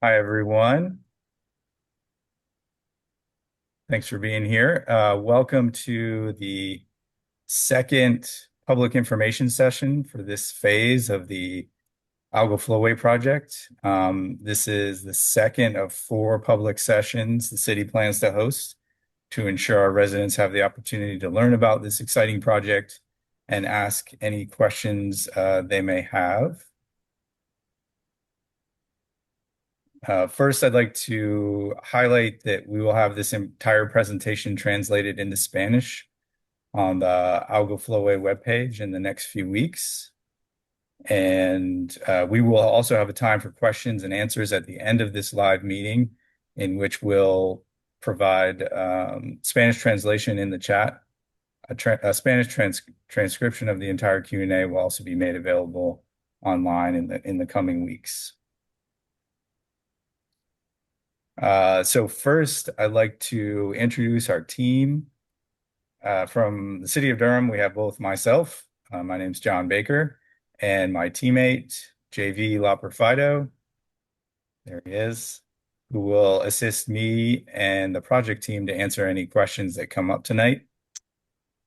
Hi, everyone. Thanks for being here. Welcome to the second public information session for this phase of the Algal Floway project. This is the second of four public sessions the city plans to host to ensure our residents have the opportunity to learn about this exciting project and ask any questions they may have. First, I'd like to highlight that we will have this entire presentation translated into Spanish on the Algal Flowway webpage in the next few weeks. And we will also have a time for questions and answers at the end of this live meeting, in which we'll provide Spanish translation in the chat. A Spanish transcription of the entire Q&A will also be made available online in the coming weeks. So first, I'd like to introduce our team. From the city of Durham, we have both myself, my name's John Baker, and my teammate, JV Loperfido, there he is, who will assist me and the project team to answer any questions that come up tonight.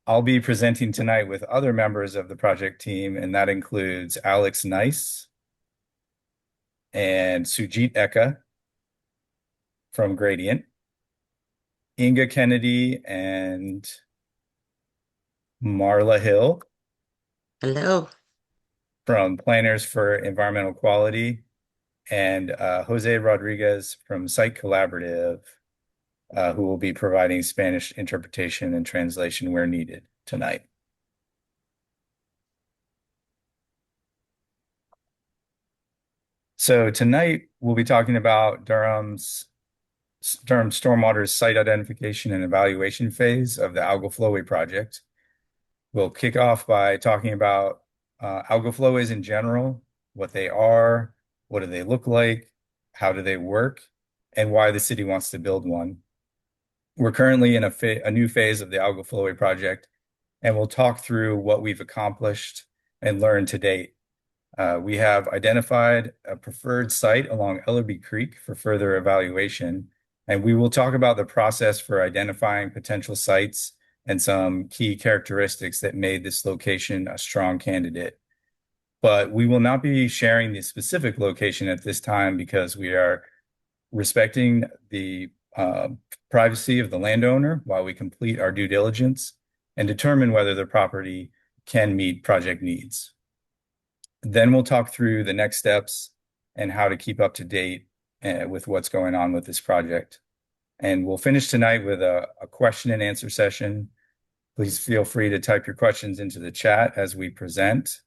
I'll be presenting tonight with other members of the project team, and that includes Alex Nice and Sujit Eka from Gradient, Inga Kennedy and Marla Hill Hello. from Planners for Environmental Quality, and Jose Rodriguez from Site Collaborative, who will be providing Spanish interpretation and translation where needed tonight. So tonight we'll be talking about Durham Stormwater's site identification and evaluation phase of the Algal Flowway project. We'll kick off by talking about algal flowways in general, what they are, what do they look like, how do they work, and why the city wants to build one. We're currently in a new phase of the algal flowway project, and we'll talk through what we've accomplished and learned to date. We have identified a preferred site along Ellerby Creek for further evaluation, and we will talk about the process for identifying potential sites and some key characteristics that made this location a strong candidate. But we will not be sharing the specific location at this time because we are respecting the privacy of the landowner while we complete our due diligence and determine whether the property can meet project needs. Then we'll talk through the next steps and how to keep up to date with what's going on with this project. And we'll finish tonight with a question and answer session. Please feel free to type your questions into the chat as we present.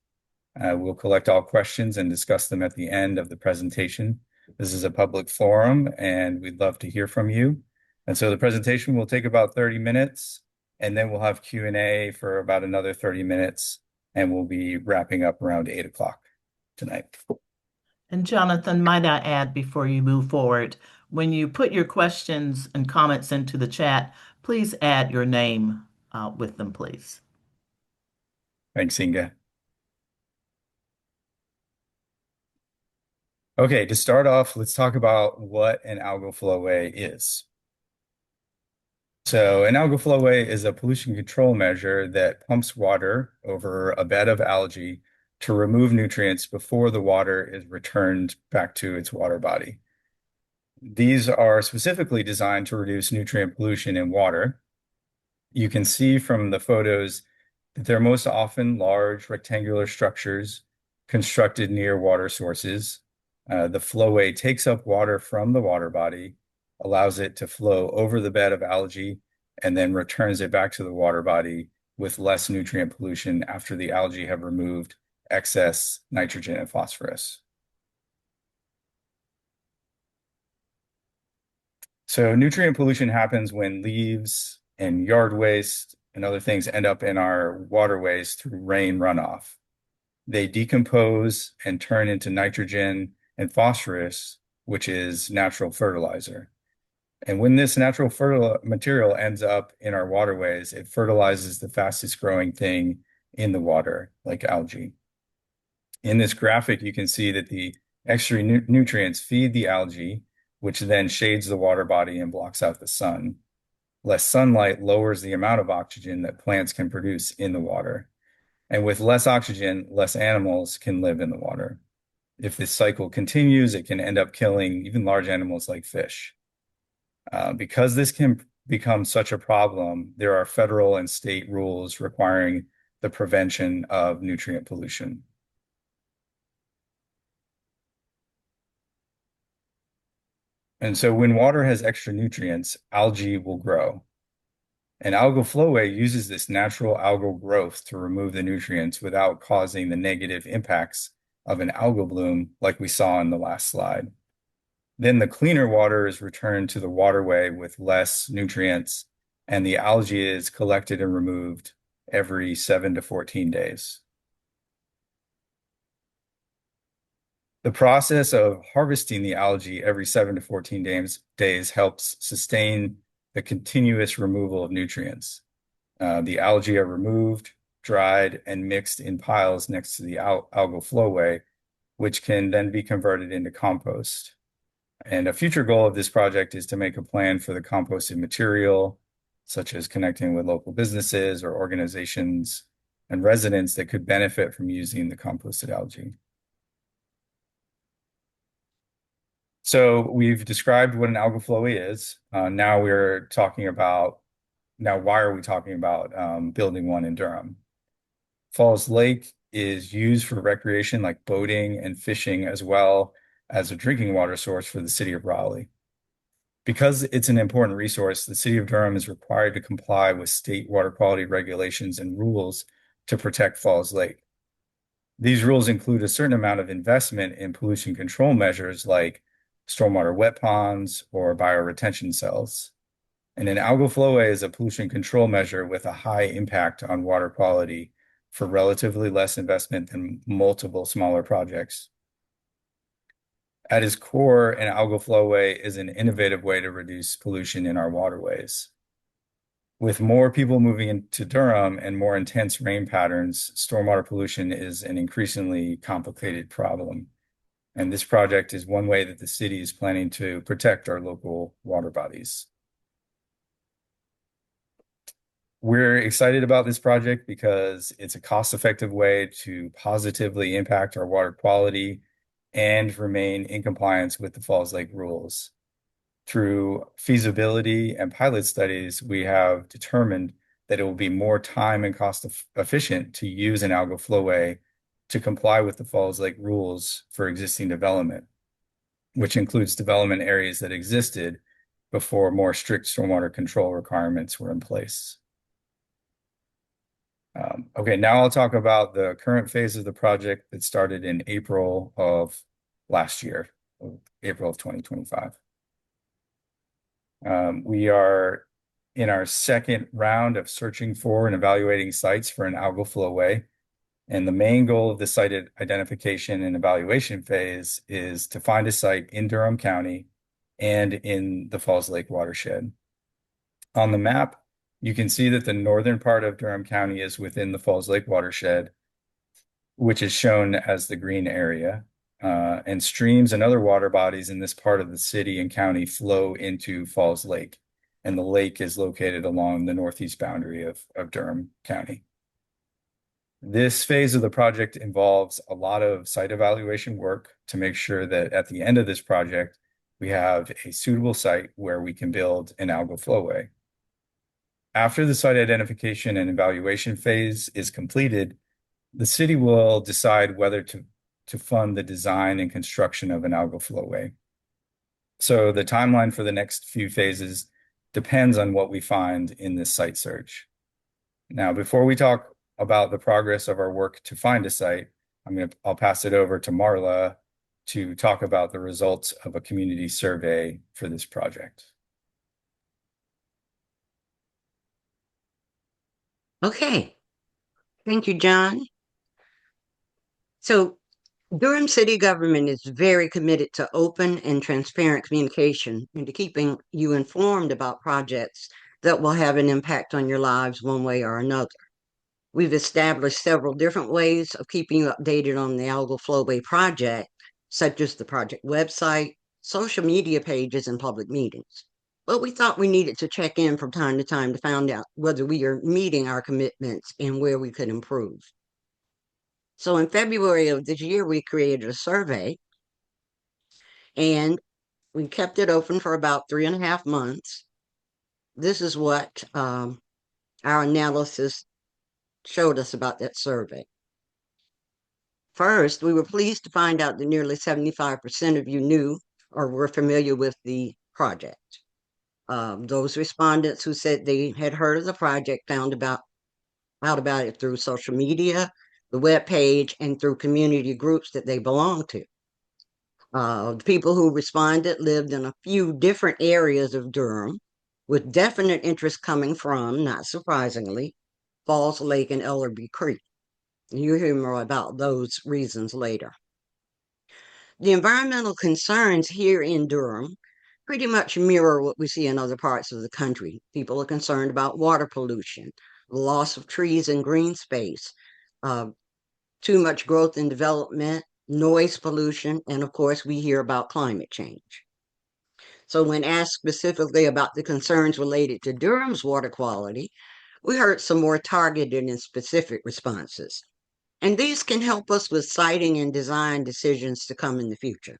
We'll collect all questions and discuss them at the end of the presentation. This is a public forum, and we'd love to hear from you. And so the presentation will take about 30 minutes, and then we'll have Q&A for about another 30 minutes, and we'll be wrapping up around 8 o'clock tonight. And Jonathan, might I add before you move forward, when you put your questions and comments into the chat, please add your name with them, please. Thanks, Inga. Okay, to start off, let's talk about what an algal flowway is. So an algal flowway is a pollution control measure that pumps water over a bed of algae to remove nutrients before the water is returned back to its water body. These are specifically designed to reduce nutrient pollution in water. You can see from the photos that they're most often large rectangular structures constructed near water sources. The flowway takes up water from the water body, allows it to flow over the bed of algae, and then returns it back to the water body with less nutrient pollution after the algae have removed excess nitrogen and phosphorus. So nutrient pollution happens when leaves and yard waste and other things end up in our waterways through rain runoff. They decompose and turn into nitrogen and phosphorus, which is natural fertilizer. And when this natural material ends up in our waterways, it fertilizes the fastest growing thing in the water, like algae. In this graphic, you can see that the Extra nutrients feed the algae, which then shades the water body and blocks out the sun. Less sunlight lowers the amount of oxygen that plants can produce in the water. And with less oxygen, less animals can live in the water. If this cycle continues, it can end up killing even large animals like fish. Because this can become such a problem, there are federal and state rules requiring the prevention of nutrient pollution. And so when water has extra nutrients, algae will grow. And algal floway uses this natural algal growth to remove the nutrients without causing the negative impacts of an algal bloom like we saw in the last slide. Then the cleaner water is returned to the waterway with less nutrients, and the algae is collected and removed every 7 to 14 days. The process of harvesting the algae every 7 to 14 days helps sustain the continuous removal of nutrients. The algae are removed, dried, and mixed in piles next to the algal flowway, which can then be converted into compost. And a future goal of this project is to make a plan for the composted material, such as connecting with local businesses or organizations and residents that could benefit from using the composted algae. So we've described what an algal flowway is. Now we're talking about, now why are we talking about building one in Durham? Falls Lake is used for recreation like boating and fishing, as well as a drinking water source for the city of Raleigh. Because it's an important resource, the city of Durham is required to comply with state water quality regulations and rules to protect Falls Lake. These rules include a certain amount of investment in pollution control measures like stormwater wet ponds or bioretention cells. And an algal flowway is a pollution control measure with a high impact on water quality for relatively less investment than multiple smaller projects. At its core, an algal flowway is an innovative way to reduce pollution in our waterways. With more people moving into Durham and more intense rain patterns, stormwater pollution is an increasingly complicated problem. And this project is one way that the city is planning to protect our local water bodies. We're excited about this project because it's a cost-effective way to positively impact our water quality and remain in compliance with the Falls Lake rules. Through feasibility and pilot studies, we have determined that it will be more time and cost efficient to use an algal flowway to comply with the Falls Lake rules for existing development, which includes development areas that existed before more strict stormwater control requirements were in place. Okay, now I'll talk about the current phase of the project that started in April of last year, April of 2025. We are in our second round of searching for and evaluating sites for an algal flowway. And the main goal of the site identification and evaluation phase is to find a site in Durham County and in the Falls Lake watershed. On the map, you can see that the northern part of Durham County is within the Falls Lake watershed, which is shown as the green area. And streams and other water bodies in this part of the city and county flow into Falls Lake. And the lake is located along the northeast boundary of Durham County. This phase of the project involves a lot of site evaluation work to make sure that at the end of this project, we have a suitable site where we can build an algal flowway. After the site identification and evaluation phase is completed, the city will decide whether to fund the design and construction of an algal flowway. So the timeline for the next few phases depends on what we find in this site search. Now, before we talk about the progress of our work to find a site, I'll pass it over to Marla to talk about the results of a community survey for this project. Okay, thank you, John. So Durham City government is very committed to open and transparent communication and to keeping you informed about projects that will have an impact on your lives one way or another. We've established several different ways of keeping you updated on the Algal Flowway project. such as the project website, social media pages, and public meetings. But we thought we needed to check in from time to time to find out whether we are meeting our commitments and where we could improve. So in February of this year, we created a survey and we kept it open for about 3.5 months. This is what our analysis showed us about that survey. First, we were pleased to find out that nearly 75% of you knew or were familiar with the project. Those respondents who said they had heard of the project found out about it through social media, the web page, and through community groups that they belong to. The people who responded lived in a few different areas of Durham, with definite interest coming from, not surprisingly, Falls Lake and Ellerby Creek. You'll hear more about those reasons later. The environmental concerns here in Durham pretty much mirror what we see in other parts of the country. People are concerned about water pollution, the loss of trees and green space, uh, too much growth and development, noise pollution, and of course, we hear about climate change. So, when asked specifically about the concerns related to Durham's water quality, we heard some more targeted and specific responses. And these can help us with siting and design decisions to come in the future.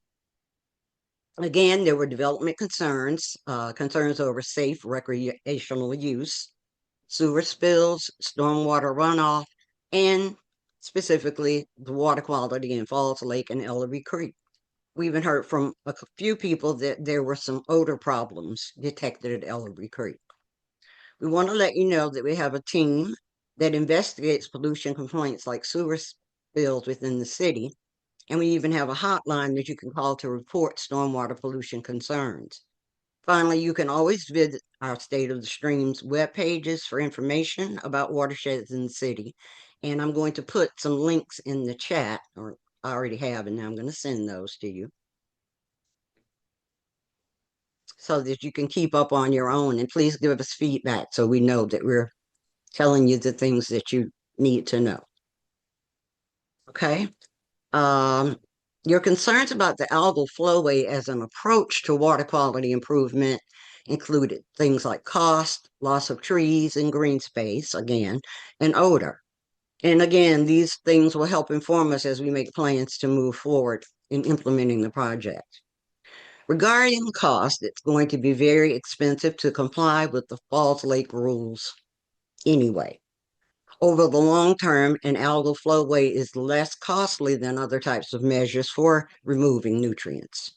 Again, there were development concerns, concerns over safe recreational use, sewer spills, stormwater runoff, and specifically the water quality in Falls Lake and Ellerby Creek. We even heard from a few people that there were some odor problems detected at Ellerby Creek. We want to let you know that we have a team that investigates pollution complaints like sewer spills within the city, and we even have a hotline that you can call to report stormwater pollution concerns. Finally, you can always visit our State of the Streams web pages for information about watersheds in the city. And I'm going to put some links in the chat, or I already have, and now I'm going to send those to you so that you can keep up on your own. And please give us feedback so we know that we're telling you the things that you need to know. Okay. Um, your concerns about the algal flowway as an approach to water quality improvement included things like cost, loss of trees and green space, again, and odor. And again, these things will help inform us as we make plans to move forward in implementing the project. Regarding cost, it's going to be very expensive to comply with the Falls Lake rules anyway. Over the long term, an algal flowway is less costly than other types of measures for removing nutrients.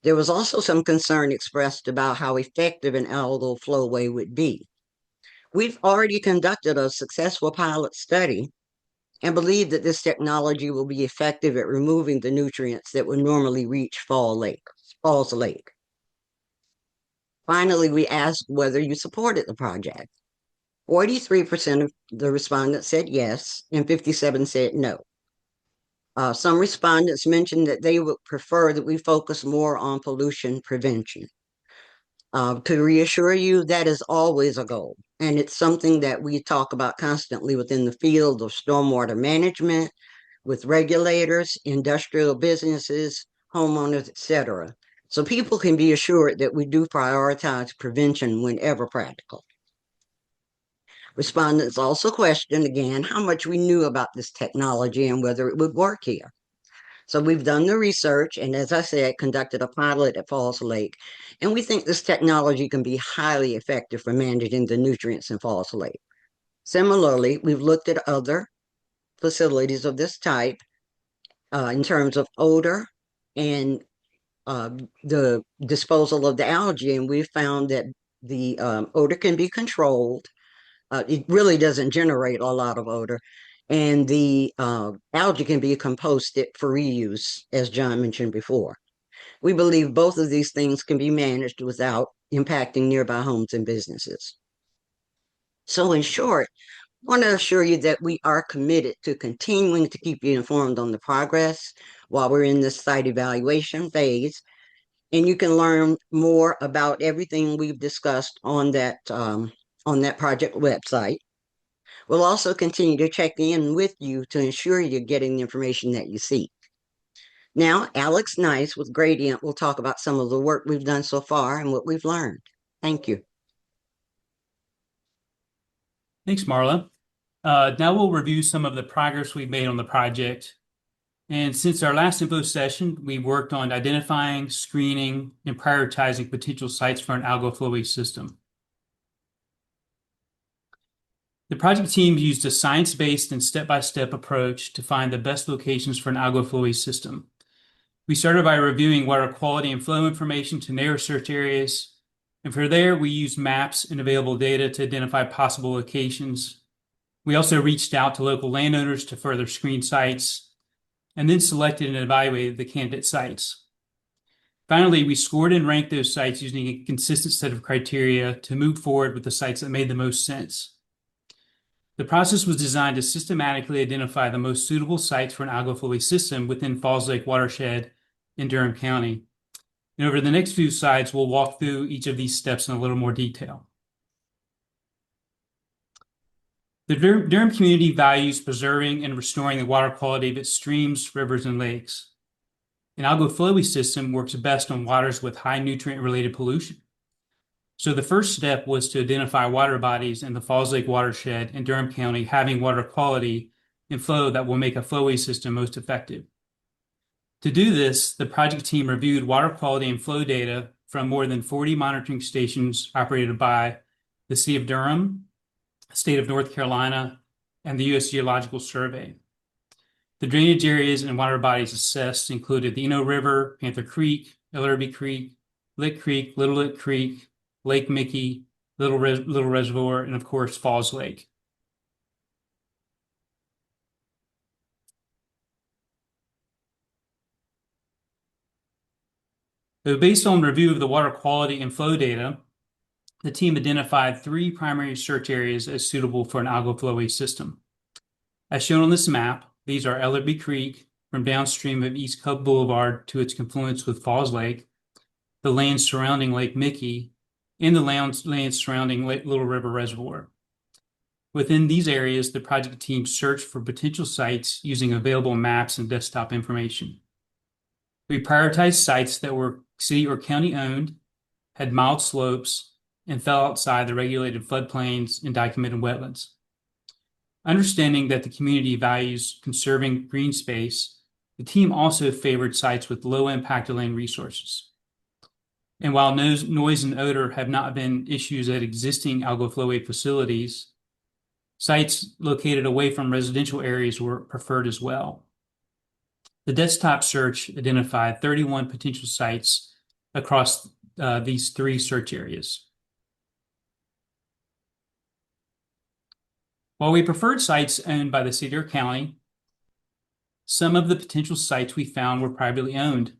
There was also some concern expressed about how effective an algal flowway would be. We've already conducted a successful pilot study and believe that this technology will be effective at removing the nutrients that would normally reach Falls Lake. Finally, we asked whether you supported the project. 43% of the respondents said yes, and 57 said no. Some respondents mentioned that they would prefer that we focus more on pollution prevention. To reassure you, that is always a goal, and it's something that we talk about constantly within the field of stormwater management, with regulators, industrial businesses, homeowners, etc. So people can be assured that we do prioritize prevention whenever practical. Respondents also questioned again how much we knew about this technology and whether it would work here. So we've done the research and, as I said, conducted a pilot at Falls Lake. And we think this technology can be highly effective for managing the nutrients in Falls Lake. Similarly, we've looked at other facilities of this type in terms of odor and the disposal of the algae, and we found that the odor can be controlled. It really doesn't generate a lot of odor. And the algae can be composted for reuse, as John mentioned before. We believe both of these things can be managed without impacting nearby homes and businesses. So, in short, I want to assure you that we are committed to continuing to keep you informed on the progress while we're in this site evaluation phase. And you can learn more about everything we've discussed on that project website. We'll also continue to check in with you to ensure you're getting the information that you seek. Now, Alex Nice with Gradient will talk about some of the work we've done so far and what we've learned. Thank you. Thanks, Marla. Now we'll review some of the progress we've made on the project. And since our last info session, we worked on identifying, screening, and prioritizing potential sites for an algal flowway system. The project team used a science-based and step-by-step approach to find the best locations for an algal flowway system. We started by reviewing water quality and flow information to narrow search areas, and from there we used maps and available data to identify possible locations. We also reached out to local landowners to further screen sites, and then selected and evaluated the candidate sites. Finally, we scored and ranked those sites using a consistent set of criteria to move forward with the sites that made the most sense. The process was designed to systematically identify the most suitable sites for an algal flowway system within Falls Lake watershed in Durham County. And over the next few slides, we'll walk through each of these steps in a little more detail. The Durham community values preserving and restoring the water quality of its streams, rivers, and lakes. An algal flowway system works best on waters with high nutrient-related pollution. So the first step was to identify water bodies in the Falls Lake watershed in Durham County having water quality and flow that will make a flowway system most effective. To do this, the project team reviewed water quality and flow data from more than 40 monitoring stations operated by the City of Durham, State of North Carolina, and the U.S. Geological Survey. The drainage areas and water bodies assessed included the Eno River, Panther Creek, Ellerby Creek, Lick Creek, Little Lick Creek, Lake Mickey, Little Reservoir, and of course, Falls Lake. So based on review of the water quality and flow data, the team identified 3 primary search areas as suitable for an algal flowway system. As shown on this map, these are Ellerby Creek from downstream of East Cub Boulevard to its confluence with Falls Lake, the land surrounding Lake Mickey, and the land surrounding Little River Reservoir. Within these areas, the project team searched for potential sites using available maps and desktop information. We prioritized sites that were city or county owned, had mild slopes, and fell outside the regulated floodplains and documented wetlands. Understanding that the community values conserving green space, the team also favored sites with low impact land resources. And while noise and odor have not been issues at existing algal flowway facilities, sites located away from residential areas were preferred as well. The desktop search identified 31 potential sites across these 3 search areas. While we preferred sites owned by the city or county, some of the potential sites we found were privately owned.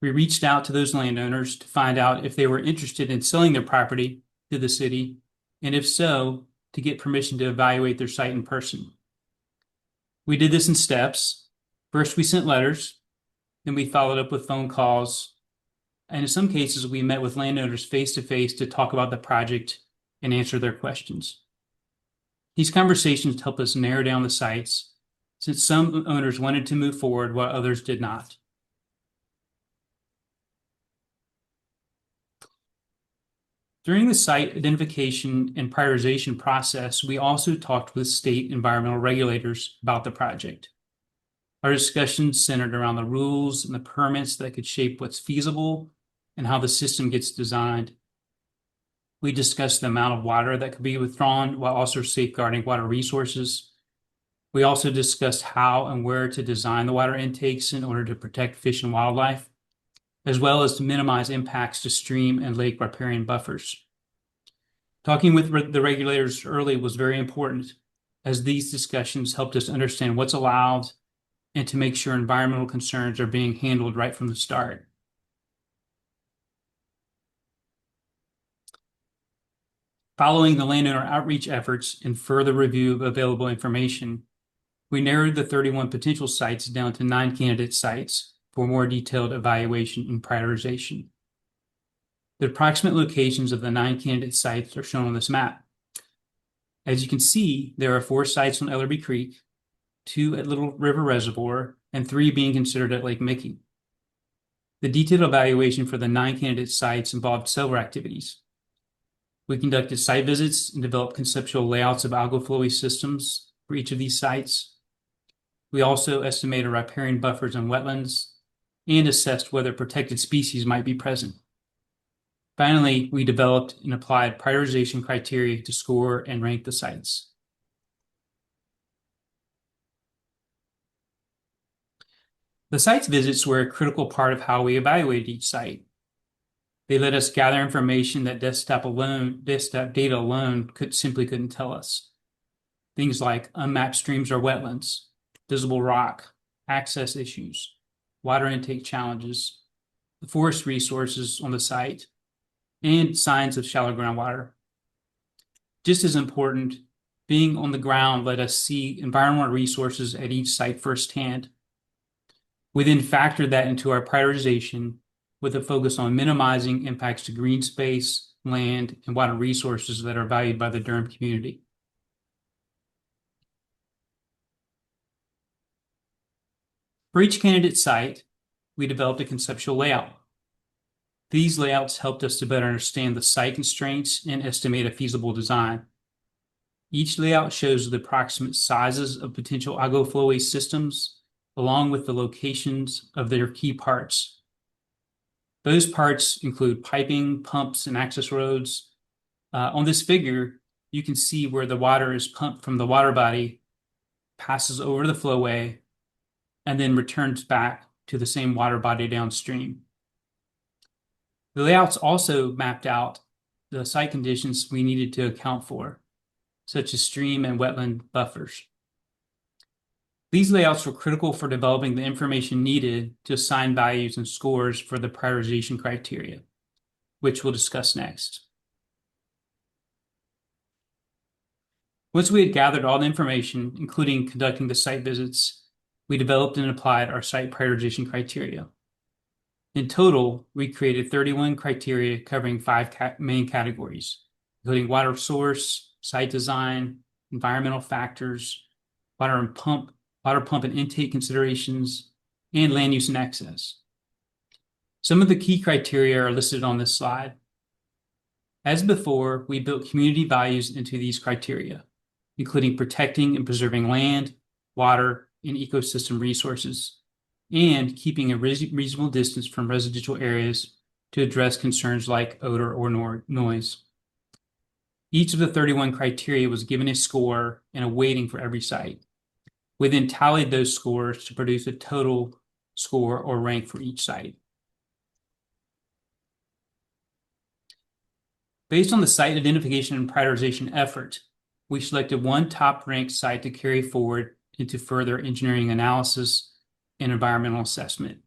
We reached out to those landowners to find out if they were interested in selling their property to the city, and if so, to get permission to evaluate their site in person. We did this in steps. First, we sent letters, then we followed up with phone calls, and in some cases, we met with landowners face-to-face to talk about the project and answer their questions. These conversations help us narrow down the sites, since some owners wanted to move forward while others did not. During the site identification and prioritization process, we also talked with state environmental regulators about the project. Our discussions centered around the rules and the permits that could shape what's feasible and how the system gets designed. We discussed the amount of water that could be withdrawn while also safeguarding water resources. We also discussed how and where to design the water intakes in order to protect fish and wildlife, as well as to minimize impacts to stream and lake riparian buffers. Talking with the regulators early was very important, as these discussions helped us understand what's allowed and to make sure environmental concerns are being handled right from the start. Following the landowner outreach efforts and further review of available information, we narrowed the 31 potential sites down to 9 candidate sites for more detailed evaluation and prioritization. The approximate locations of the 9 candidate sites are shown on this map. As you can see, there are 4 sites on Ellerby Creek, 2 at Little River Reservoir, and 3 being considered at Lake Mickey. The detailed evaluation for the 9 candidate sites involved several activities. We conducted site visits and developed conceptual layouts of algal flowway systems for each of these sites. We also estimated riparian buffers and wetlands and assessed whether protected species might be present. Finally, we developed and applied prioritization criteria to score and rank the sites. The sites visits were a critical part of how we evaluated each site. They let us gather information that desktop data alone simply couldn't tell us. Things like unmapped streams or wetlands, visible rock, access issues, water intake challenges, the forest resources on the site, and signs of shallow groundwater. Just as important, being on the ground let us see environmental resources at each site firsthand. We then factored that into our prioritization with a focus on minimizing impacts to green space, land, and water resources that are valued by the Durham community. For each candidate site, we developed a conceptual layout. These layouts helped us to better understand the site constraints and estimate a feasible design. Each layout shows the approximate sizes of potential algal flowway systems, along with the locations of their key parts. Those parts include piping, pumps, and access roads. On this figure, you can see where the water is pumped from the water body, passes over the flowway, and then returns back to the same water body downstream. The layouts also mapped out the site conditions we needed to account for, such as stream and wetland buffers. These layouts were critical for developing the information needed to assign values and scores for the prioritization criteria, which we'll discuss next. Once we had gathered all the information, including conducting the site visits, we developed and applied our site prioritization criteria. In total, we created 31 criteria covering 5 main categories, including water source, site design, environmental factors, water pump and intake considerations, and land use and access. Some of the key criteria are listed on this slide. As before, we built community values into these criteria, including protecting and preserving land, water, and ecosystem resources, and keeping a reasonable distance from residential areas to address concerns like odor or noise. Each of the 31 criteria was given a score and a weighting for every site. We then tallied those scores to produce a total score or rank for each site. Based on the site identification and prioritization effort, we selected one top-ranked site to carry forward into further engineering analysis and environmental assessment.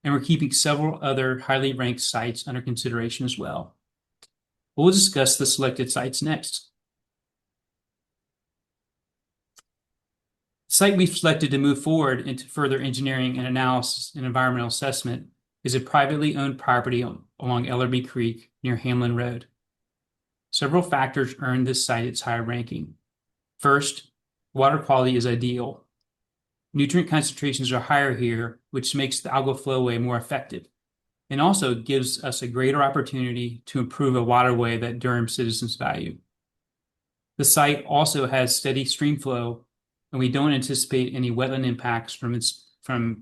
And we're keeping several other highly ranked sites under consideration as well. We'll discuss the selected sites next. The site we've selected to move forward into further engineering and analysis and environmental assessment is a privately owned property along Ellerby Creek near Hamlin Road. Several factors earned this site its high ranking. First, water quality is ideal. Nutrient concentrations are higher here, which makes the algal flowway more effective, and also gives us a greater opportunity to improve a waterway that Durham citizens value. The site also has steady stream flow, and we don't anticipate any wetland impacts from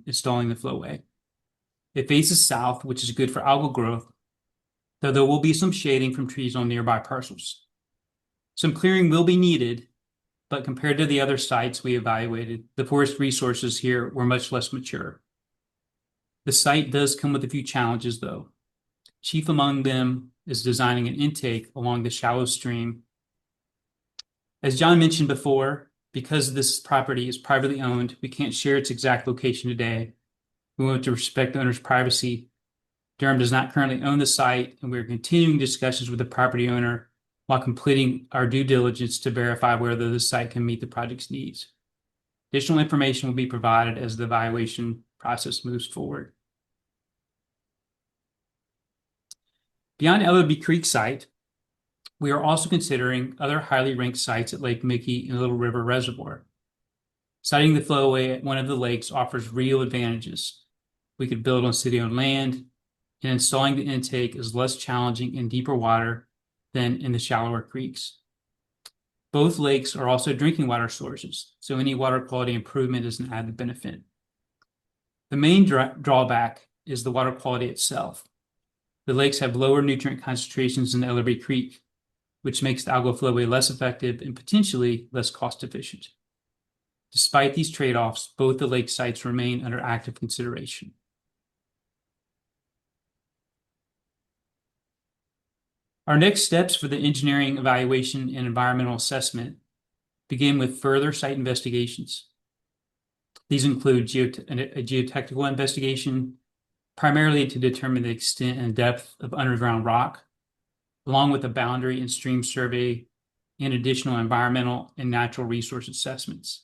installing the flowway. It faces south, which is good for algal growth, though there will be some shading from trees on nearby parcels. Some clearing will be needed, but compared to the other sites we evaluated, the forest resources here were much less mature. The site does come with a few challenges, though. Chief among them is designing an intake along the shallow stream. As John mentioned before, because this property is privately owned, we can't share its exact location today. We want to respect the owner's privacy. Durham does not currently own the site, and we are continuing discussions with the property owner while completing our due diligence to verify whether the site can meet the project's needs. Additional information will be provided as the evaluation process moves forward. Beyond Ellerby Creek site, we are also considering other highly ranked sites at Lake Mickey and Little River Reservoir. Siting the flowway at one of the lakes offers real advantages. We could build on city-owned land, and installing the intake is less challenging in deeper water than in the shallower creeks. Both lakes are also drinking water sources, so any water quality improvement is an added benefit. The main drawback is the water quality itself. The lakes have lower nutrient concentrations than Ellerby Creek, which makes the algal flowway less effective and potentially less cost efficient. Despite these trade-offs, both the lake sites remain under active consideration. Our next steps for the engineering evaluation and environmental assessment begin with further site investigations. These include a geotechnical investigation, primarily to determine the extent and depth of underground rock, along with a boundary and stream survey and additional environmental and natural resource assessments.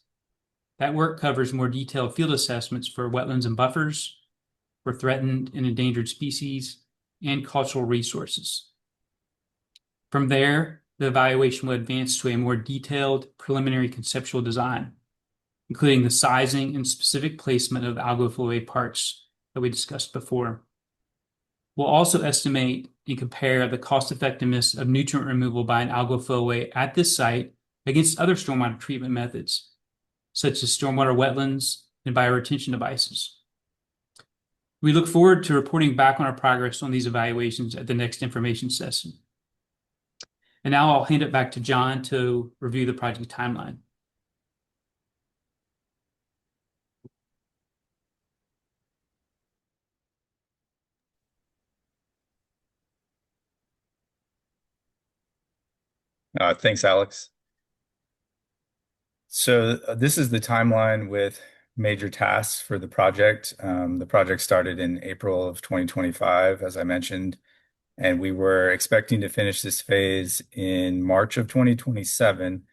That work covers more detailed field assessments for wetlands and buffers, for threatened and endangered species, and cultural resources. From there, the evaluation will advance to a more detailed preliminary conceptual design, including the sizing and specific placement of algal flowway parts that we discussed before. We'll also estimate and compare the cost effectiveness of nutrient removal by an algal flowway at this site against other stormwater treatment methods, such as stormwater wetlands and bioretention devices. We look forward to reporting back on our progress on these evaluations at the next information session. And now I'll hand it back to John to review the project timeline. Thanks, Alex. So this is the timeline with major tasks for the project. The project started in April of 2025, as I mentioned, and we were expecting to finish this phase in March of 2027,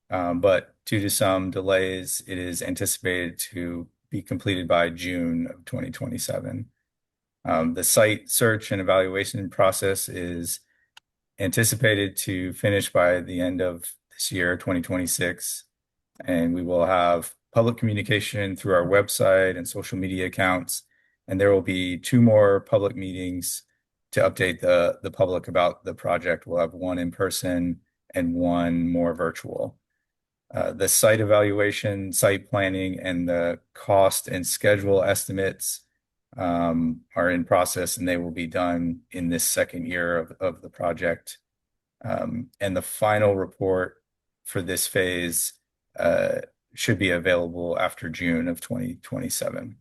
but due to some delays, it is anticipated to be completed by June of 2027. The site search and evaluation process is anticipated to finish by the end of this year, 2026, and we will have public communication through our website and social media accounts, and there will be 2 more public meetings to update the public about the project. We'll have 1 in person and 1 more virtual. The site evaluation, site planning, and the cost and schedule estimates are in process, and they will be done in this second year of the project. And the final report for this phase should be available after June of 2027.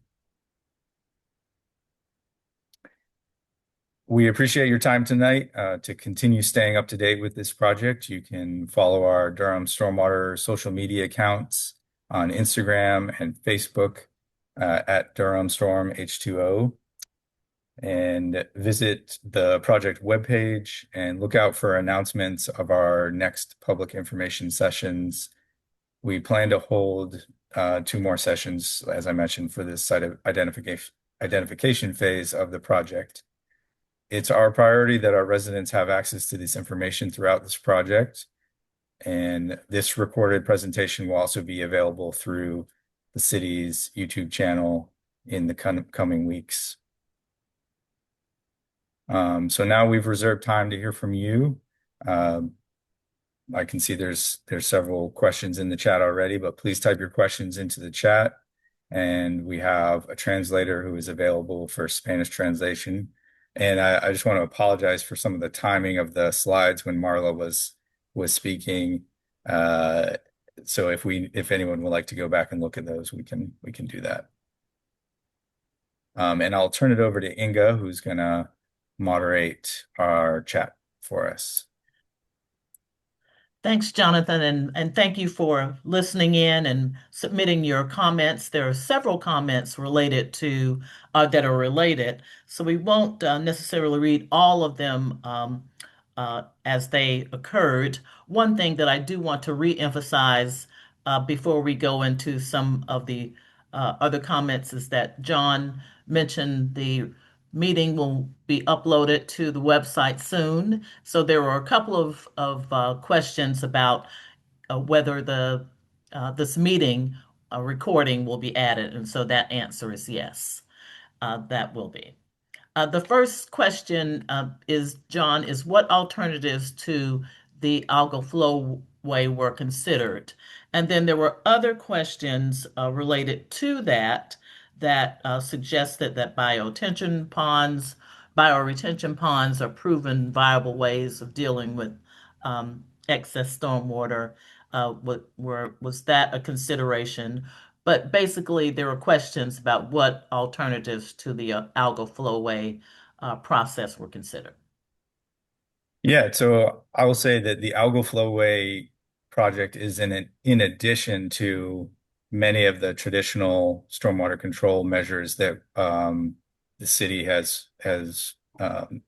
We appreciate your time tonight. To continue staying up to date with this project, you can follow our Durham Stormwater social media accounts on Instagram and Facebook at Durham Storm H2O, and visit the project webpage and look out for announcements of our next public information sessions. We plan to hold 2 more sessions, as I mentioned, for this site identification phase of the project. It's our priority that our residents have access to this information throughout this project, and this recorded presentation will also be available through the city's YouTube channel in the coming weeks. So now we've reserved time to hear from you. I can see there's several questions in the chat already, but please type your questions into the chat, and we have a translator who is available for Spanish translation. And I just want to apologize for some of the timing of the slides when Marla was speaking. So if anyone would like to go back and look at those, we can do that. And I'll turn it over to Inga, who's gonna moderate our chat for us. Thanks, Jonathan, and thank you for listening in and submitting your comments. There are several comments related to that are related, so we won't necessarily read all of them as they occurred. One thing that I do want to re-emphasize before we go into some of the other comments is that John mentioned the meeting will be uploaded to the website soon. So there were a couple of questions about whether this meeting recording will be added. And so that answer is yes, that will be. The first question is, John, is what alternatives to the algal flowway were considered? And then there were other questions related to that that suggested that bioretention ponds are proven viable ways of dealing with excess stormwater. Was that a consideration? But basically, there were questions about what alternatives to the algal flowway process were considered. Yeah, so I will say that the Algal Flowway project is in addition to many of the traditional stormwater control measures that the city has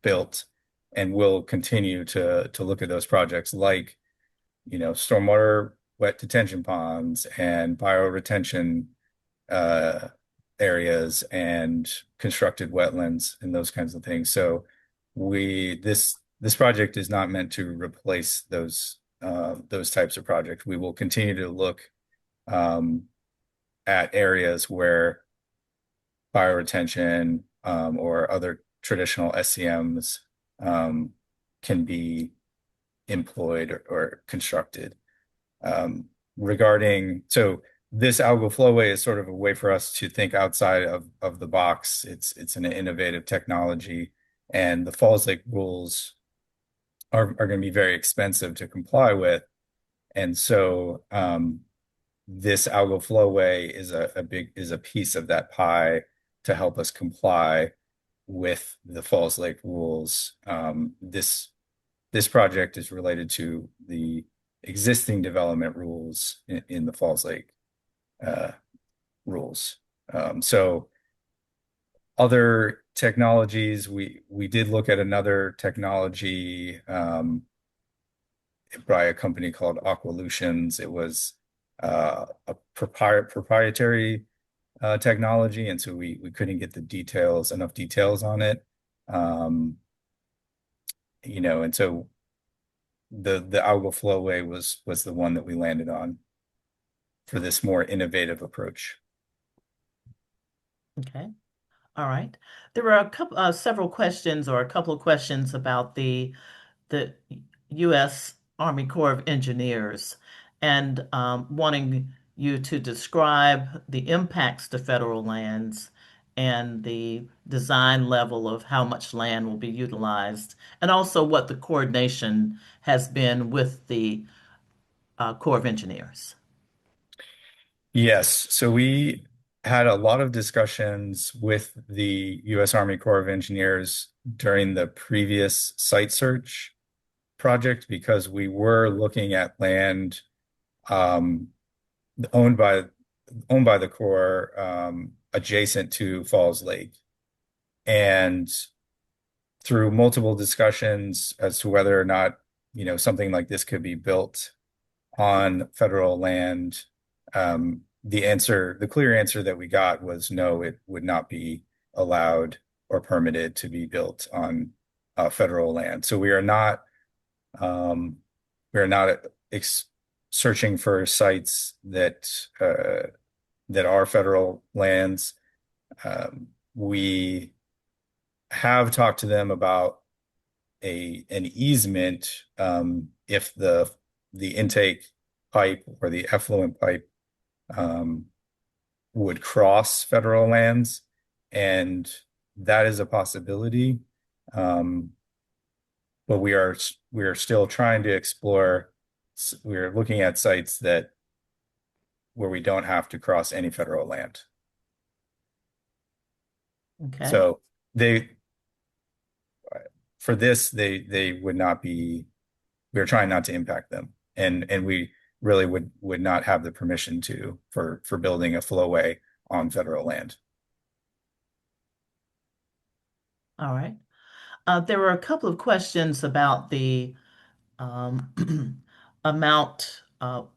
built and will continue to look at those projects like, stormwater wet detention ponds and bioretention uh, areas and constructed wetlands and those kinds of things. So this project is not meant to replace those types of projects. We will continue to look um, at areas where bioretention or other traditional SCMs can be employed or constructed. So this algal flowway is sort of a way for us to think outside of the box. It's an innovative technology, and the Falls Lake rules are going to be very expensive to comply with. And so this algal flowway is a piece of that pie to help us comply with the Falls Lake rules. This project is related to the existing development rules in the Falls Lake uh, rules. So other technologies, we did look at another technology by a company called Aqualutions. It was a proprietary technology, and so we couldn't get enough details on it. And so the algal flowway was the one that we landed on for this more innovative approach. Okay. All right. There were several questions or a couple of questions about the U.S. Army Corps of Engineers and wanting you to describe the impacts to federal lands and the design level of how much land will be utilized, and also what the coordination has been with the Corps of Engineers. Yes, so we had a lot of discussions with the U.S. Army Corps of Engineers during the previous site search project because we were looking at land um, owned by the Corps adjacent to Falls Lake. And through multiple discussions as to whether or not, something like this could be built on federal land, the clear answer that we got was no, it would not be allowed or permitted to be built on federal land. So um, we are not searching for sites that are federal lands. We have talked to them about an easement if the intake pipe or the effluent pipe um, would cross federal lands, and that is a possibility. Um, but we are still trying to explore. We're looking at sites where we don't have to cross any federal land. Okay. So they for this they would not be. We are trying not to impact them, and we really would not have the permission for building a flowway on federal land. All right. There were a couple of questions about the um, amount of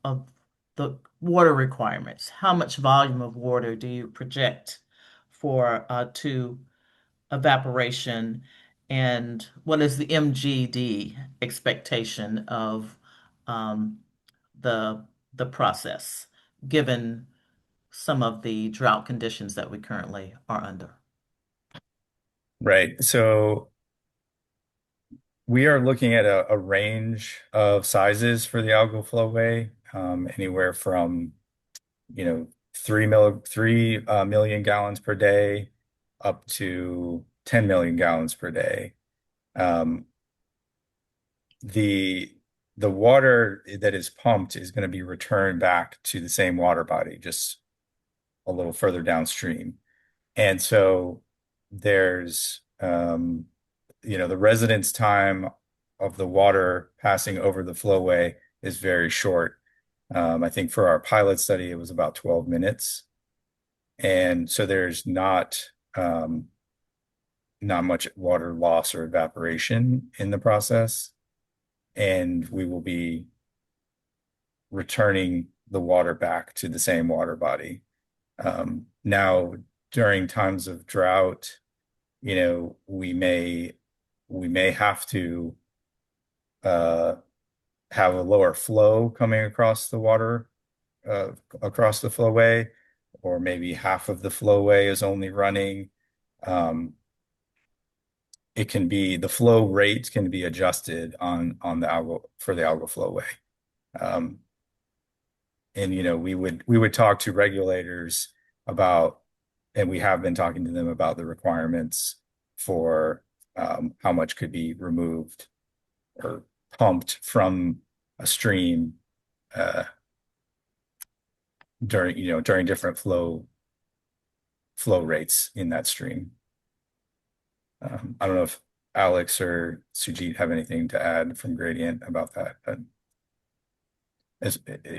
the water requirements. How much volume of water do you project for to evaporation, and what is the MGD expectation of um, the process, given some of the drought conditions that we currently are under. Right. So we are looking at a range of sizes for the algal flowway, anywhere from, 3 million gallons per day up to 10 million gallons per day. Um, the the water that is pumped is going to be returned back to the same water body, just a little further downstream. And so there's, the residence time of the water passing over the flowway is very short. I think for our pilot study, it was about 12 minutes. And so there's not much water loss or evaporation in the process. And we will be returning the water back to the same water body. Now, during times of drought, we may have to uh, have a lower flow coming across the water, across the flowway, or maybe half of the flowway is only running. Um, the flow rate can be adjusted on the algal for the algal flowway. Um, and we would talk to regulators about, and we have been talking to them about the requirements for how much could be removed or pumped from a stream uh, during different flow rates in that stream. I don't know if Alex or Sujit have anything to add from Gradient about that, but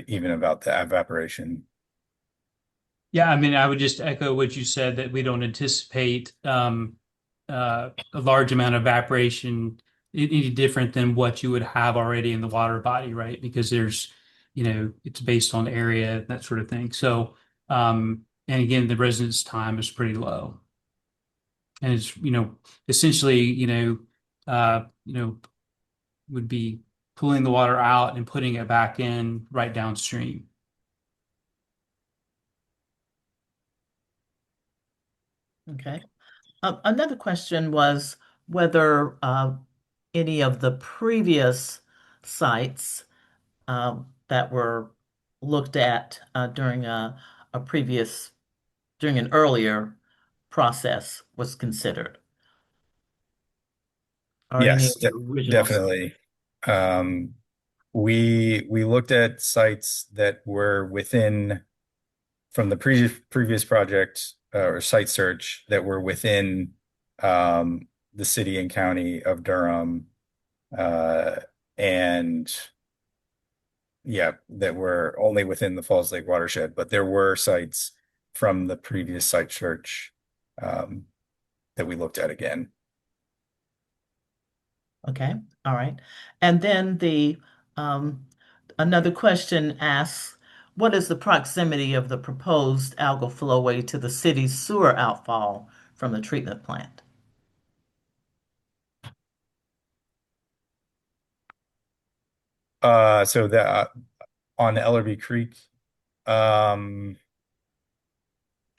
even about the evaporation. Yeah, I mean, I would just echo what you said that we don't anticipate a large amount of evaporation any different than what you would have already in the water body, right? Because it's based on area, that sort of thing. So, and again, the residence time is pretty low. And it's, essentially, would be pulling the water out and putting it back in right downstream. Okay. Another question was whether any of the previous sites that were looked at a previous, during an earlier process was considered, or any Yes, of the original sites. definitely. Um, we looked at sites that were within from the previous project or site search that were within the city and county of Durham, uh, and yeah, that were only within the Falls Lake watershed. But there were sites from the previous site search um, that we looked at again. Okay, all right. And then um, another question asks, what is the proximity of the proposed algal flowway to the city's sewer outfall from the treatment plant? So that on Ellerby Creek, um,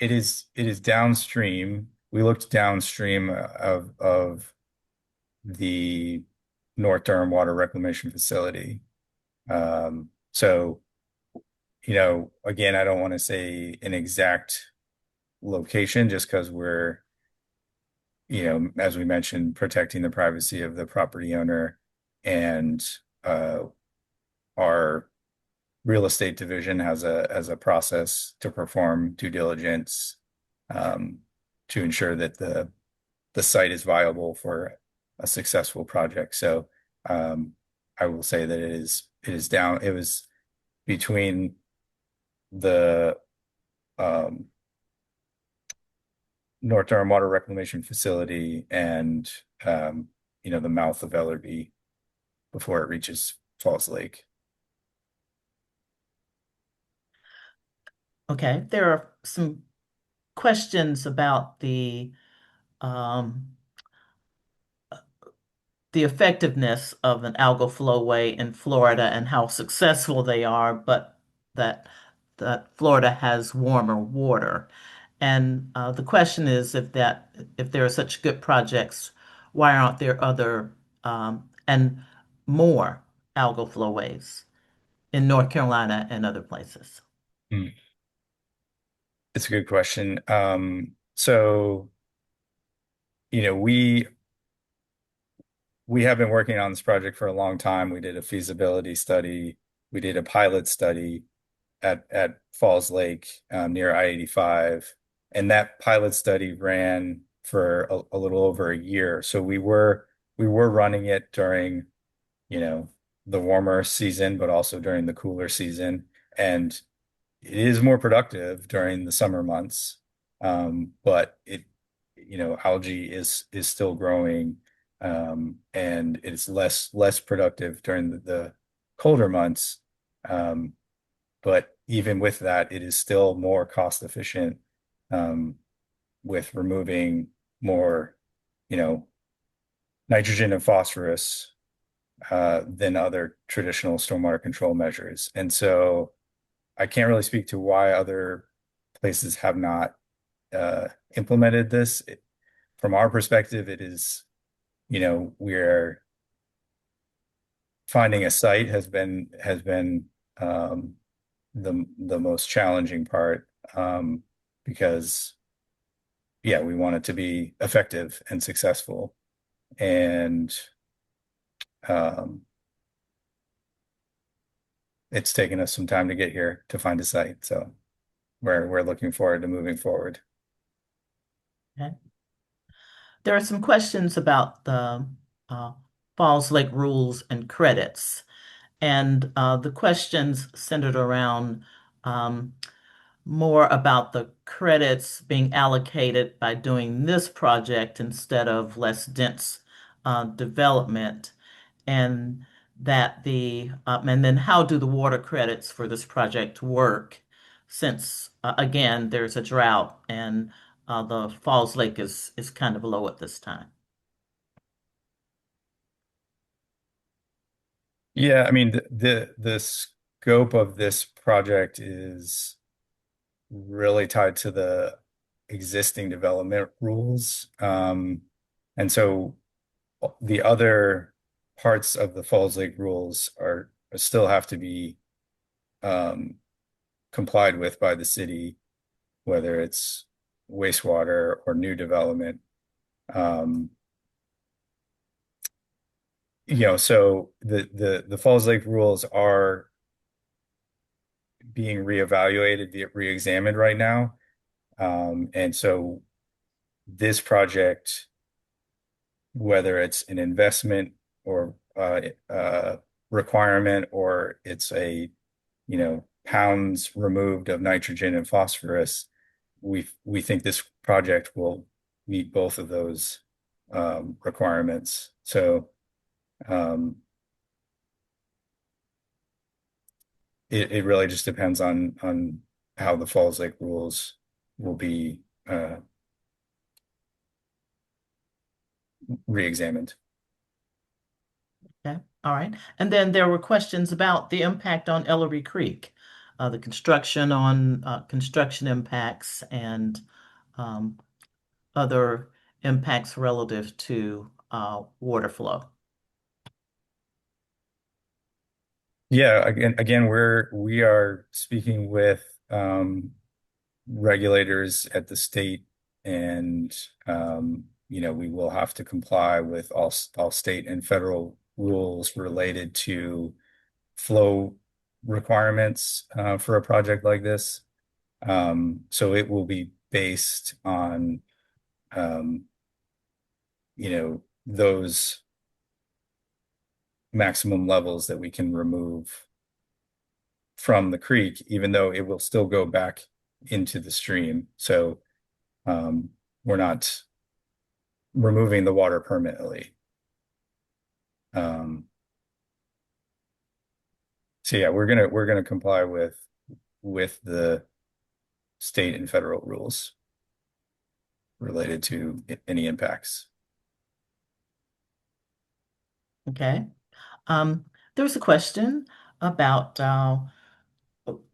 it is downstream. We looked downstream of the North Durham Water Reclamation Facility. So, again, I don't want to say an exact location just because we're, as we mentioned, protecting the privacy of the property owner, and uh, our real estate division has a process to perform due diligence um, to ensure that the site is viable for a successful project. So I will say that it is down. It was between the um, North Durham Water Reclamation Facility and the mouth of Ellerby before it reaches Falls Lake. Okay, there are some questions about um, the effectiveness of an algal flowway in Florida and how successful they are, but that that Florida has warmer water. And the question is if there are such good projects, why aren't there other and more algal flowways in North Carolina and other places? Hmm. It's a good question. So, we have been working on this project for a long time. We did a feasibility study. We did a pilot study at Falls Lake near I-85, and that pilot study ran for a little over a year. So we were running it during, you know, the warmer season, but also during the cooler season, and it is more productive during the summer months. But algae is still growing, and it's less productive during the colder months. Um, but even with that, it is still more cost efficient, um, with removing more, you know, nitrogen and phosphorus, than other traditional stormwater control measures. And so I can't really speak to why other places have not implemented this. From our perspective, it is, we're finding a site has been the most challenging part, because yeah, we want it to be effective and successful, and um, it's taken us some time to get here to find a site. So we're looking forward to moving forward. Okay. There are some questions about the uh, Falls Lake rules and credits. And the questions centered around um, more about the credits being allocated by doing this project instead of less dense development, and and then how do the water credits for this project work? Since again, there's a drought and the Falls Lake is kind of low at this time. Yeah, I mean the scope of this project is really tied to the existing development rules. And so the other parts of the Falls Lake rules are still have to be um, complied with by the city, whether it's wastewater or new development. Um, so the Falls Lake rules are being reevaluated, reexamined right now. And so this project, whether it's an investment or requirement, or it's pounds removed of nitrogen and phosphorus, we think this project will meet both of those requirements. So um, it really just depends on how the Falls Lake rules will be reexamined. Okay, all right. And then there were questions about the impact on Ellery Creek, the construction impacts and um, other impacts relative to water flow. Yeah, again, we are speaking with regulators at the state, and we will have to comply with all state and federal rules related to flow requirements for a project like this. So it will be based on those maximum levels that we can remove from the creek, even though it will still go back into the stream. So we're not removing the water permanently. Um, so yeah, we're gonna comply with the state and federal rules related to any impacts. Okay. Um, there was a question about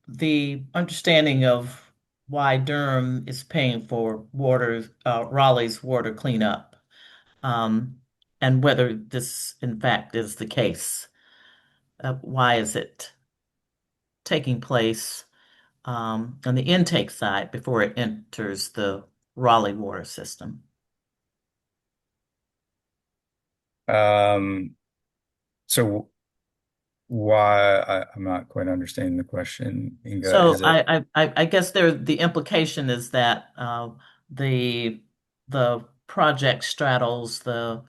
the understanding of why Durham is paying for Raleigh's water cleanup, um, and whether this in fact is the case. Why is it taking place on the intake side before it enters the Raleigh water system? Um, so why I'm not quite understanding the question, Inga. So Is it I guess the implication is that the the project straddles the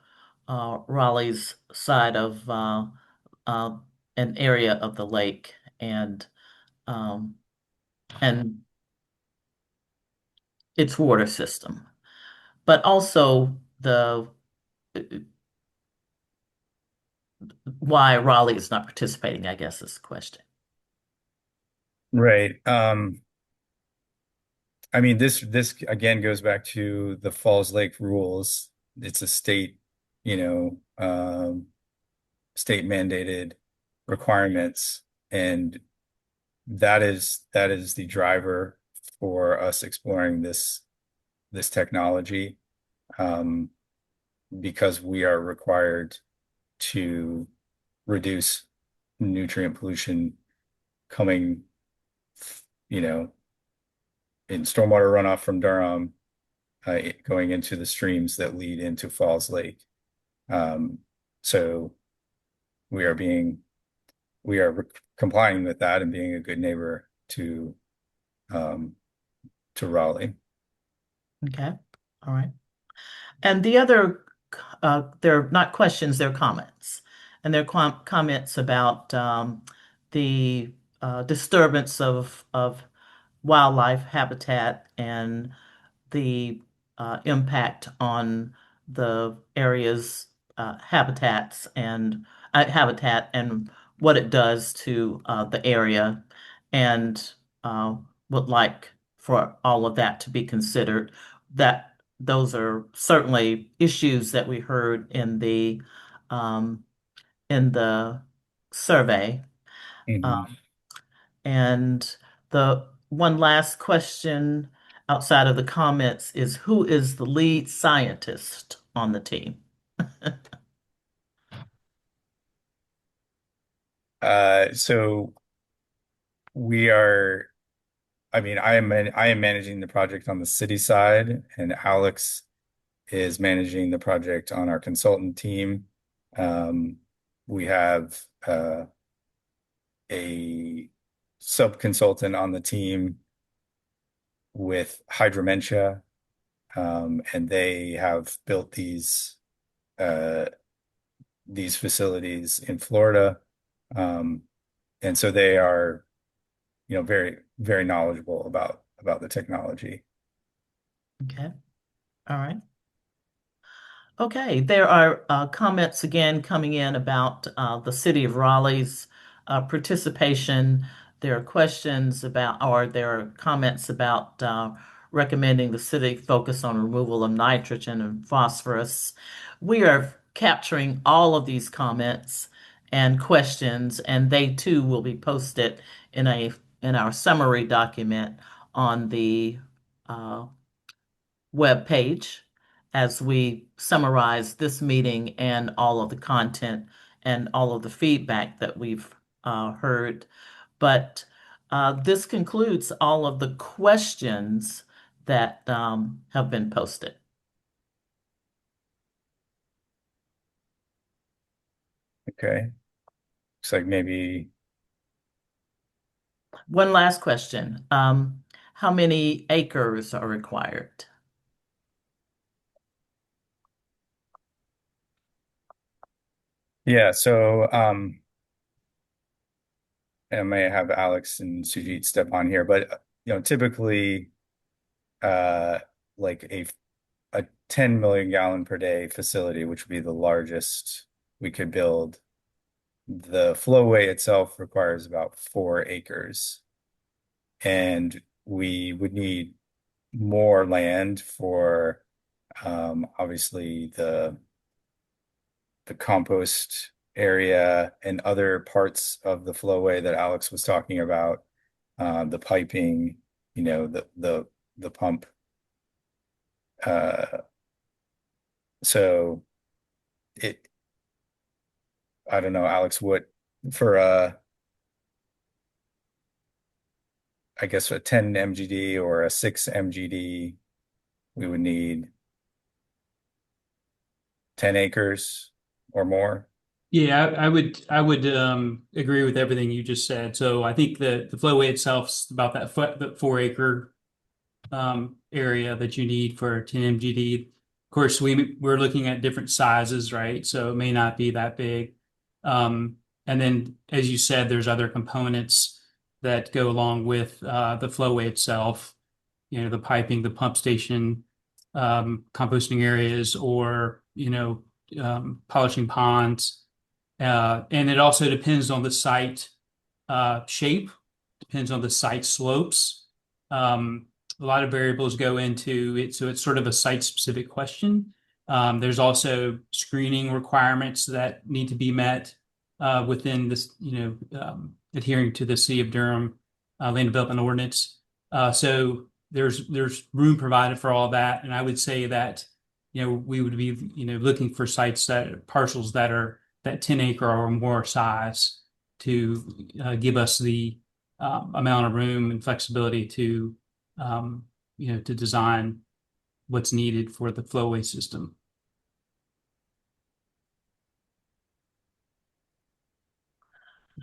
Raleigh's side of uh, an area of the lake um, and its water system, but also the why Raleigh is not participating, I guess is the question. right? I mean, this again goes back to the Falls Lake rules. It's a state, you know, state mandated requirements, and that is the driver for us exploring this technology, um, because we are required to reduce nutrient pollution coming, you know, in stormwater runoff from Durham, going into the streams that lead into Falls Lake. Um, so we are being we are complying with that and being a good neighbor um, to Raleigh. Okay, all right. And the other, they're not questions, they're comments. And they're comments about the disturbance of wildlife habitat and the impact on the area's habitat and what it does to the area, and uh, would like for all of that to be considered. That those are certainly issues that we heard um, in the survey. Mhm. And the one last question outside of the comments is who is the lead scientist on the team? So we are, I mean, I am managing the project on the city side, and Alex is managing the project on our consultant team. Um, we have a sub-consultant on the team with hydromentia, and they have built uh, these facilities in Florida. Um, and so they are, very, very knowledgeable about the technology. Okay, all right. Okay, there are comments again coming in about the city of Raleigh's participation. There are questions about, or there are comments about recommending the city focus on removal of nitrogen and phosphorus. We are capturing all of these comments and questions, and they too will be posted in in our summary document on the uh, web page as we summarize this meeting and all of the content and all of the feedback that we've heard. But this concludes all of the questions that have been posted. Okay. Looks like maybe, One last question. How many acres are required? yeah, so I may have Alex and Sujit step on here, but typically uh like a 10 million gallon per day facility, which would be the largest we could build. The flowway itself requires about 4 acres, and we would need more land for obviously the compost area and other parts of the flowway that Alex was talking about. the piping, the pump. Uh, so it, I don't know, Alex, what for I guess a 10 MGD or a 6 MGD, we would need 10 acres or more. Yeah, I would agree with everything you just said. So I think the flowway itself is about the 4 acre area that you need for 10 MGD. Of course, we're looking at different sizes, right? So it may not be that big. And then, as you said, there's other components that go along with the flowway itself. The piping, the pump station, composting areas, or polishing ponds. And it also depends on the site shape, depends on the site slopes. A lot of variables go into it, so it's sort of a site-specific question. There's also screening requirements that need to be met within this, adhering to the City of Durham Land Development Ordinance. So there's room provided for all that, and I would say that we would be looking for sites that parcels that are that 10 acre or more size to give us the amount of room and flexibility to to design what's needed for the flowway system.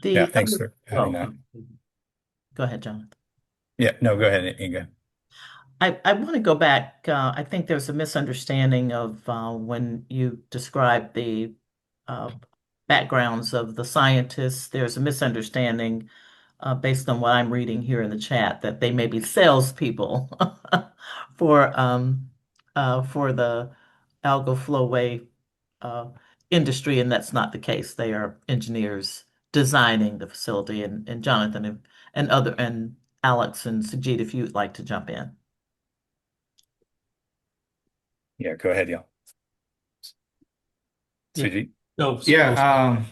Yeah, The thanks other, for having oh, that. go ahead, Jonathan. Yeah, no, go ahead, Inga. I want to go back. I think there's a misunderstanding of when you describe the uh, backgrounds of the scientists. There's a misunderstanding based on what I'm reading here in the chat that they may be salespeople for the algal flowway uh, industry, and that's not the case. They are engineers designing the facility. And Jonathan and Alex and Sajid, if you'd like to jump in. Yeah, go ahead, y'all. Yeah. Suji? Oh, Yeah, oh,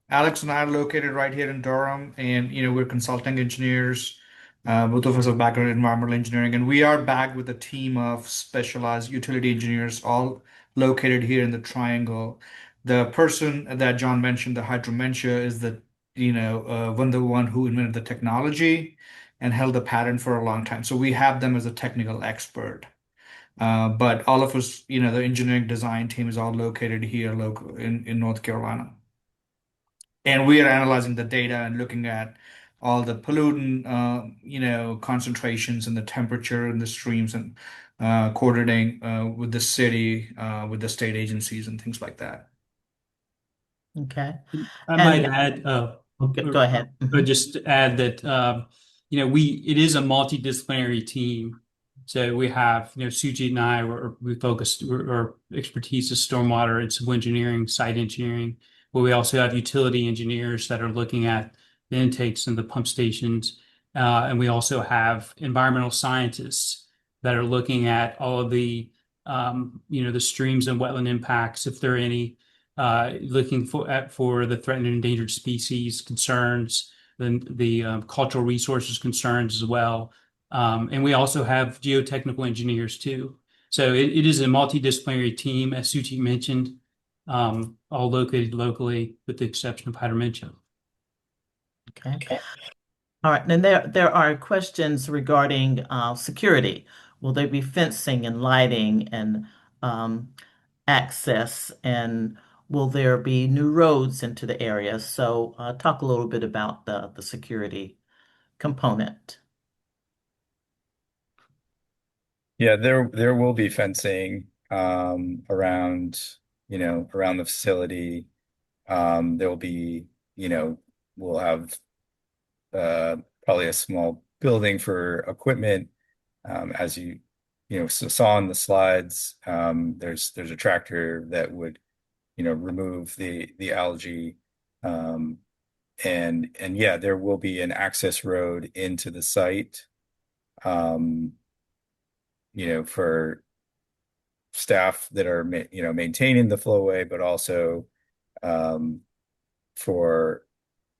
Alex and I are located right here in Durham, and we're consulting engineers. Both of us have background in environmental engineering, and we are back with a team of specialized utility engineers, all located here in the Triangle. The person that John mentioned, the hydromentia, is the one who invented the technology and held the patent for a long time. So we have them as a technical expert. But all of us, the engineering design team is all located here, local in North Carolina. And we are analyzing the data and looking at all the pollutant, concentrations and the temperature in the streams and coordinating with the city, with the state agencies and things like that. Okay. I might And add, go ahead. just to add that it is a multidisciplinary team. So we have Suji and I, we focus our expertise is stormwater and civil engineering, site engineering. But we also have utility engineers that are looking at the intakes and the pump stations, and we also have environmental scientists that are looking at all of the the streams and wetland impacts, if there are any, looking for the threatened and endangered species concerns, the cultural resources concerns as well. And we also have geotechnical engineers too. So it is a multidisciplinary team, as Suchi mentioned, all located locally with the exception of hydromentia. Okay. All right. And there are questions regarding security. Will there be fencing and lighting and access? And will there be new roads into the area? So talk a little bit about the security component. Yeah, there will be fencing around, around the facility. There will be, we'll have probably a small building for equipment. As saw in the slides, there's a tractor that would, remove the algae. Um, and yeah, there will be an access road into the site, um, for staff that are maintaining the flowway, but also um, for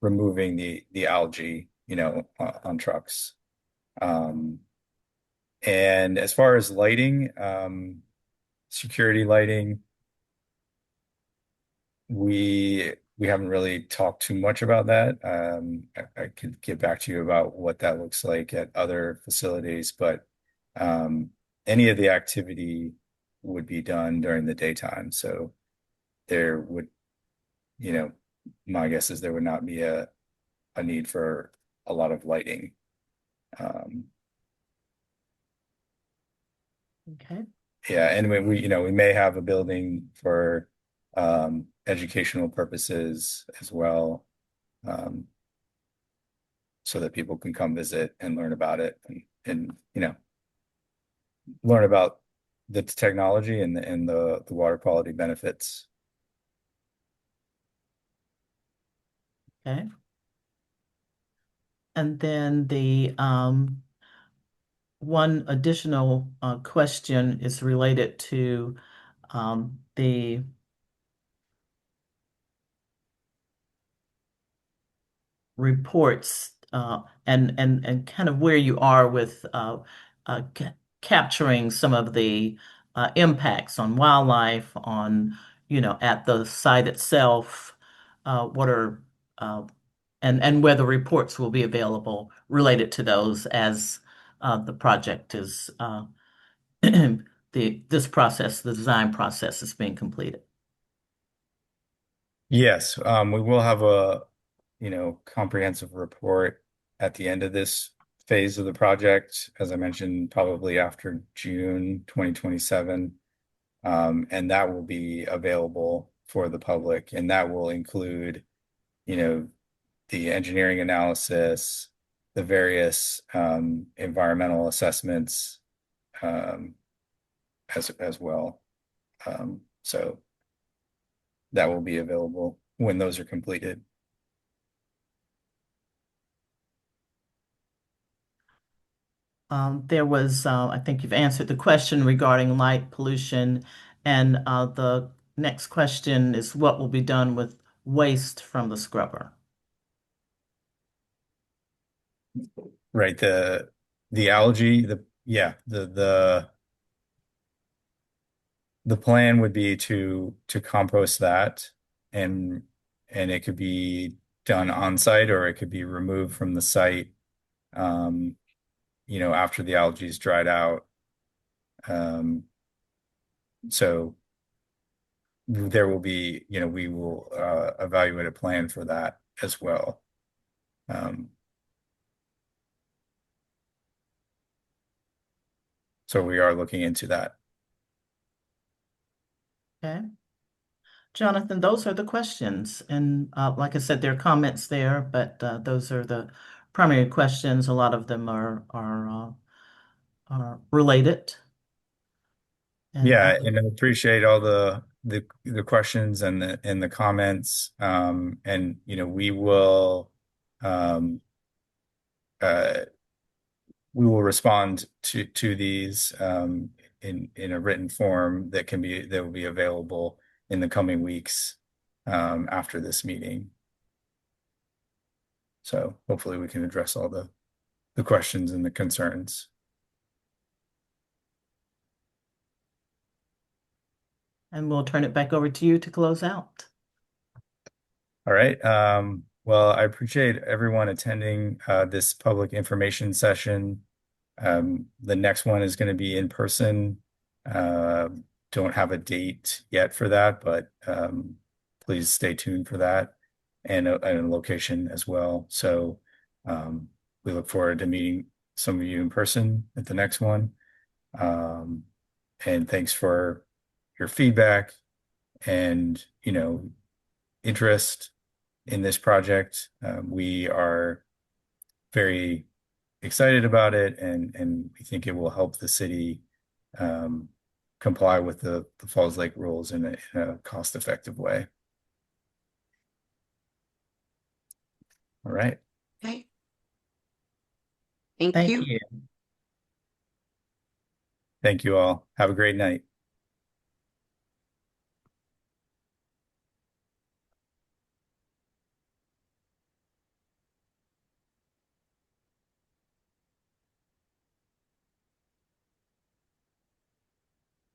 removing the algae, on trucks. And as far as lighting, security lighting, we haven't really talked too much about that. I could get back to you about what that looks like at other facilities, but any of the activity would be done during the daytime. So there would, you know, my guess is there would not be a need for a lot of lighting. Um, Okay. yeah, and we may have a building for educational purposes as well, um, so that people can come visit and learn about it and learn about the technology and the water quality benefits. Okay. And then the one additional question is related to the reports and kind of where you are with capturing some of the impacts on wildlife, on, at the site itself, what are and whether reports will be available related to those as the project is the design process is being completed. Yes, we will have a comprehensive report at the end of this phase of the project, as I mentioned, probably after June 2027. And that will be available for the public, and that will include, the engineering analysis, the various environmental assessments, um, as well. So that will be available when those are completed. There was, I think you've answered the question regarding light pollution, and the next question is what will be done with waste from the scrubber? Right. The algae, the plan would be to compost that, and it could be done on site or it could be removed from the site, um, after the algae is dried out. Um, so there will be, we will evaluate a plan for that as well. Um, so we are looking into that. Okay. Jonathan, those are the questions. And like I said, there are comments there, but those are the primary questions. A lot of them are related. And Yeah, and I appreciate all the questions and the comments. And um uh we will respond to these in a written form that will be available in the coming weeks after this meeting. So hopefully we can address all the questions and the concerns. we'll turn it back over to you to close out. All right. Well, I appreciate everyone attending this public information session. The next one is going to be in person. Uh, don't have a date yet for that, but please stay tuned for that, and a location as well. So we look forward to meeting some of you in person at the next one. Um, and thanks for your feedback and interest in this project. We are very excited about it, and we think it will help the city um, comply with the Falls Lake rules in a cost-effective way. All right. Okay. Thank Thank you. you. Thank you all. Have a great night.